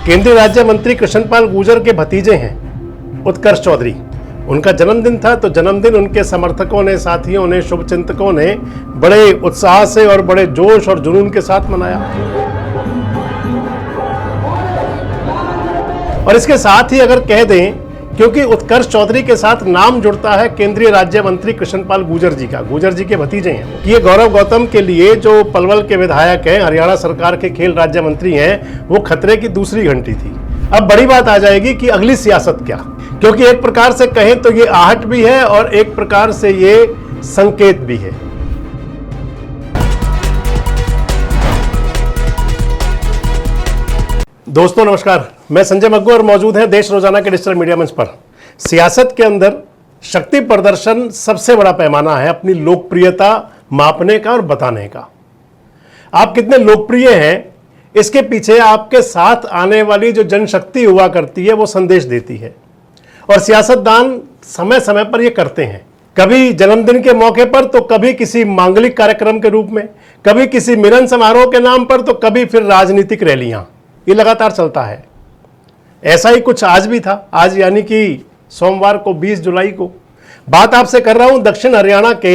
केंद्रीय राज्य मंत्री कृष्णपाल गुर्जर के भतीजे हैं उत्कर्ष चौधरी। उनका जन्मदिन था तो जन्मदिन उनके समर्थकों ने, साथियों ने, शुभचिंतकों ने बड़े उत्साह से और बड़े जोश और जुनून के साथ मनाया। और इसके साथ ही अगर कह दें, क्योंकि उत्कर्ष चौधरी के साथ नाम जुड़ता है केंद्रीय राज्य मंत्री कृष्णपाल गुर्जर जी का, गुर्जर जी के भतीजे हैं। ये गौरव गौतम के लिए, जो पलवल के विधायक हैं, हरियाणा सरकार के खेल राज्य मंत्री हैं, वो खतरे की दूसरी घंटी थी। अब बड़ी बात आ जाएगी कि अगली सियासत क्या, क्योंकि एक प्रकार से कहें तो ये आहट भी है और एक प्रकार से ये संकेत भी है। दोस्तों नमस्कार, मैं संजय मग्गू और मौजूद हैं देश रोजाना के डिजिटल मीडिया मंच पर। सियासत के अंदर शक्ति प्रदर्शन सबसे बड़ा पैमाना है अपनी लोकप्रियता मापने का और बताने का। आप कितने लोकप्रिय हैं, इसके पीछे आपके साथ आने वाली जो जनशक्ति हुआ करती है वो संदेश देती है। और सियासतदान समय समय पर ये करते हैं, कभी जन्मदिन के मौके पर तो कभी किसी मांगलिक कार्यक्रम के रूप में, कभी किसी मिलन समारोह के नाम पर तो कभी फिर राजनीतिक रैलियां। ये लगातार चलता है। ऐसा ही कुछ आज भी था। आज यानी कि सोमवार को 20 जुलाई को बात आपसे कर रहा हूं दक्षिण हरियाणा के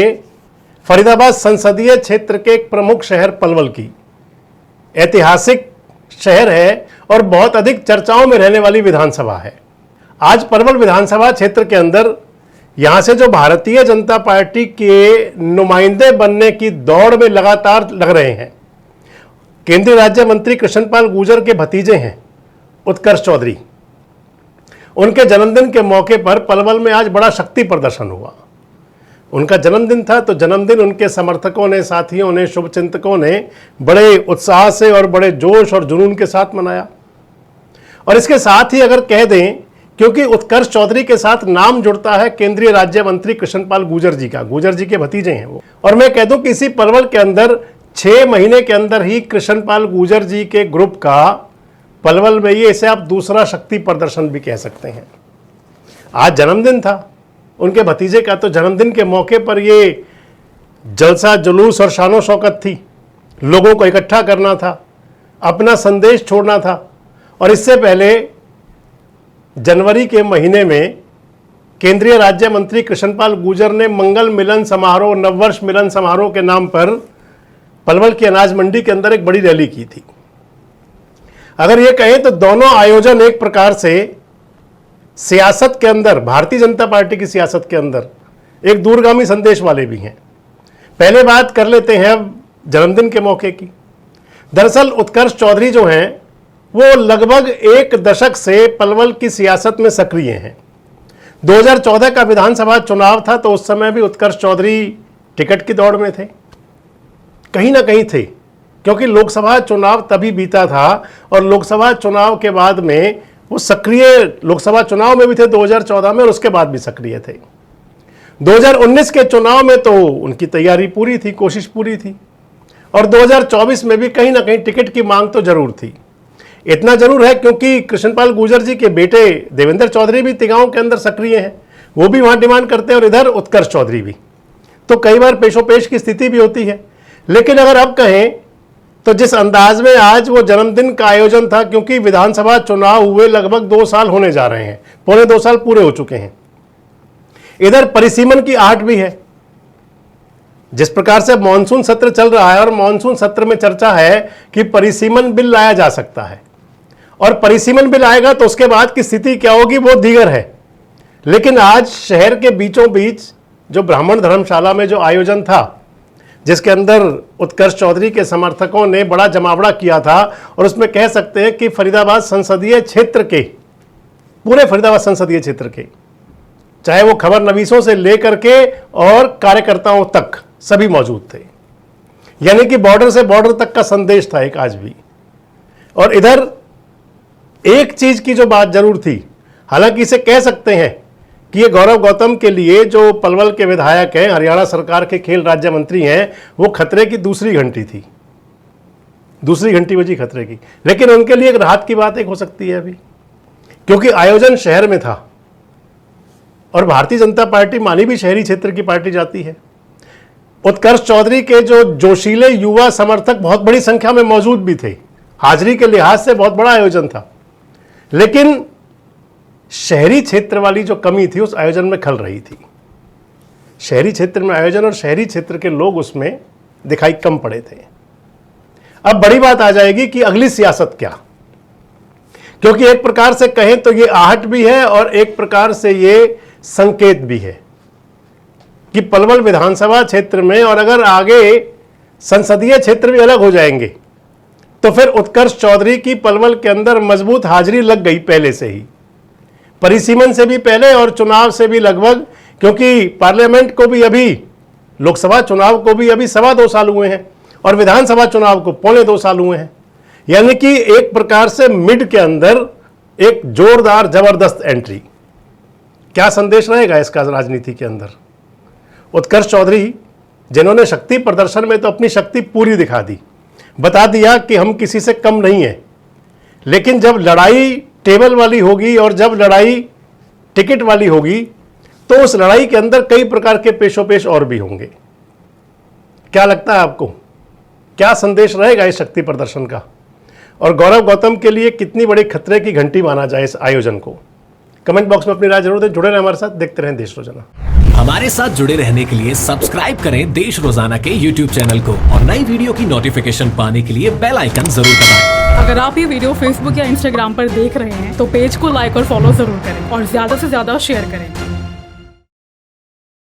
फरीदाबाद संसदीय क्षेत्र के एक प्रमुख शहर पलवल की। ऐतिहासिक शहर है और बहुत अधिक चर्चाओं में रहने वाली विधानसभा है। आज पलवल विधानसभा क्षेत्र के अंदर यहां से जो भारतीय जनता पार्टी के नुमाइंदे बनने की दौड़ में लगातार लग रहे हैं, केंद्रीय राज्य मंत्री कृष्णपाल गुर्जर के भतीजे हैं उत्कर्ष चौधरी। उनके जन्मदिन के मौके पर पलवल में आज बड़ा शक्ति प्रदर्शन हुआ। उनका जन्मदिन था तो जन्मदिन उनके समर्थकों ने, साथियों ने, शुभचिंतकों ने बड़े उत्साह से और बड़े जोश और जुनून के साथ मनाया। और इसके साथ ही अगर कह दें, क्योंकि उत्कर्ष चौधरी के साथ नाम जुड़ता है केंद्रीय राज्य मंत्री कृष्णपाल गुर्जर जी का, गुर्जर जी के भतीजे हैं वो। और मैं कह दूं कि इसी पलवल के अंदर 6 महीने के अंदर ही कृष्णपाल गुर्जर जी के ग्रुप का पलवल में ये, इसे आप दूसरा शक्ति प्रदर्शन भी कह सकते हैं। आज जन्मदिन था उनके भतीजे का, तो जन्मदिन के मौके पर ये जलसा जुलूस और शानो शौकत थी। लोगों को इकट्ठा करना था, अपना संदेश छोड़ना था। और इससे पहले जनवरी के महीने में केंद्रीय राज्य मंत्री कृष्णपाल गुर्जर ने मंगल मिलन समारोह, नववर्ष मिलन समारोह के नाम पर पलवल की अनाज मंडी के अंदर एक बड़ी रैली की थी। अगर ये कहें तो दोनों आयोजन एक प्रकार से सियासत के अंदर, भारतीय जनता पार्टी की सियासत के अंदर एक दूरगामी संदेश वाले भी हैं। पहले बात कर लेते हैं अब जन्मदिन के मौके की। दरअसल उत्कर्ष चौधरी जो हैं वो लगभग 1 दशक से पलवल की सियासत में सक्रिय हैं। 2014 का विधानसभा चुनाव था तो उस समय भी उत्कर्ष चौधरी टिकट की दौड़ में थे, कहीं ना कहीं थे, क्योंकि लोकसभा चुनाव तभी बीता था और लोकसभा चुनाव के बाद में वो सक्रिय, लोकसभा चुनाव में भी थे 2014 में और उसके बाद भी सक्रिय थे। 2019 के चुनाव में तो उनकी तैयारी पूरी थी, कोशिश पूरी थी। और 2024 में भी कहीं ना कहीं टिकट की मांग तो जरूर थी। इतना जरूर है क्योंकि कृष्णपाल गुर्जर जी के बेटे देवेंद्र चौधरी भी तिगांव के अंदर सक्रिय हैं, वो भी वहां डिमांड करते हैं, और इधर उत्कर्ष चौधरी भी। तो कई बार पेशोपेश की स्थिति भी होती है। लेकिन अगर अब कहें तो जिस अंदाज में आज वो जन्मदिन का आयोजन था, क्योंकि विधानसभा चुनाव हुए लगभग 2 साल होने जा रहे हैं, पौने 2 साल पूरे हो चुके हैं। इधर परिसीमन की आहट भी है। जिस प्रकार से मॉनसून सत्र चल रहा है और मॉनसून सत्र में चर्चा है कि परिसीमन बिल लाया जा सकता है, और परिसीमन बिल आएगा तो उसके बाद की स्थिति क्या होगी वो दीगर है। लेकिन आज शहर के बीचों बीच जो ब्राह्मण धर्मशाला में जो आयोजन था, जिसके अंदर उत्कर्ष चौधरी के समर्थकों ने बड़ा जमावड़ा किया था, और उसमें कह सकते हैं कि फरीदाबाद संसदीय क्षेत्र के, पूरे फरीदाबाद संसदीय क्षेत्र के, चाहे वो खबर नवीसों से लेकर के और कार्यकर्ताओं तक सभी मौजूद थे। यानी कि बॉर्डर से बॉर्डर तक का संदेश था एक आज भी। और इधर एक चीज की जो बात जरूर थी, हालांकि इसे कह सकते हैं कि ये गौरव गौतम के लिए, जो पलवल के विधायक हैं, हरियाणा सरकार के खेल राज्य मंत्री हैं, वो खतरे की दूसरी घंटी थी, दूसरी घंटी बजी खतरे की। लेकिन उनके लिए एक राहत की बात एक हो सकती है अभी, क्योंकि आयोजन शहर में था और भारतीय जनता पार्टी मानी भी शहरी क्षेत्र की पार्टी जाती है। उत्कर्ष चौधरी के जो जोशीले युवा समर्थक बहुत बड़ी संख्या में मौजूद भी थे। हाजिरी के लिहाज से बहुत बड़ा आयोजन था। लेकिन शहरी क्षेत्र वाली जो कमी थी उस आयोजन में खल रही थी। शहरी क्षेत्र में आयोजन और शहरी क्षेत्र के लोग उसमें दिखाई कम पड़े थे। अब बड़ी बात आ जाएगी कि अगली सियासत क्या, क्योंकि एक प्रकार से कहें तो ये आहट भी है और एक प्रकार से ये संकेत भी है कि पलवल विधानसभा क्षेत्र में और अगर आगे संसदीय क्षेत्र भी अलग हो जाएंगे तो फिर उत्कर्ष चौधरी की पलवल के अंदर मजबूत हाजिरी लग गई पहले से ही, परिसीमन से भी पहले और चुनाव से भी लगभग, क्योंकि पार्लियामेंट को भी अभी, लोकसभा चुनाव को भी अभी 2.25 साल हुए हैं और विधानसभा चुनाव को 2.25 साल हुए हैं। यानी कि एक प्रकार से मिड के अंदर एक जोरदार जबरदस्त एंट्री। क्या संदेश रहेगा इसका राजनीति के अंदर? उत्कर्ष चौधरी जिन्होंने शक्ति प्रदर्शन में तो अपनी शक्ति पूरी दिखा दी, बता दिया कि हम किसी से कम नहीं है, लेकिन जब लड़ाई टेबल वाली होगी और जब लड़ाई टिकट वाली होगी तो उस लड़ाई के अंदर कई प्रकार के पेशोपेश और भी होंगे। क्या लगता है आपको, क्या संदेश रहेगा इस शक्ति प्रदर्शन का? और गौरव गौतम के लिए कितनी बड़ी खतरे की घंटी माना जाए इस आयोजन को? कमेंट बॉक्स में अपनी राय जरूर दें। जुड़े रहें हमारे साथ, देखते रहें देश रोजाना। हमारे साथ जुड़े रहने के लिए सब्सक्राइब करें देश रोजाना के YouTube चैनल को और नई वीडियो की नोटिफिकेशन पाने के लिए बेल आइकन जरूर दबाएं। अगर आप ये वीडियो Facebook या Instagram पर देख रहे हैं तो पेज को लाइक और फॉलो जरूर करें और ज्यादा से ज्यादा शेयर करें।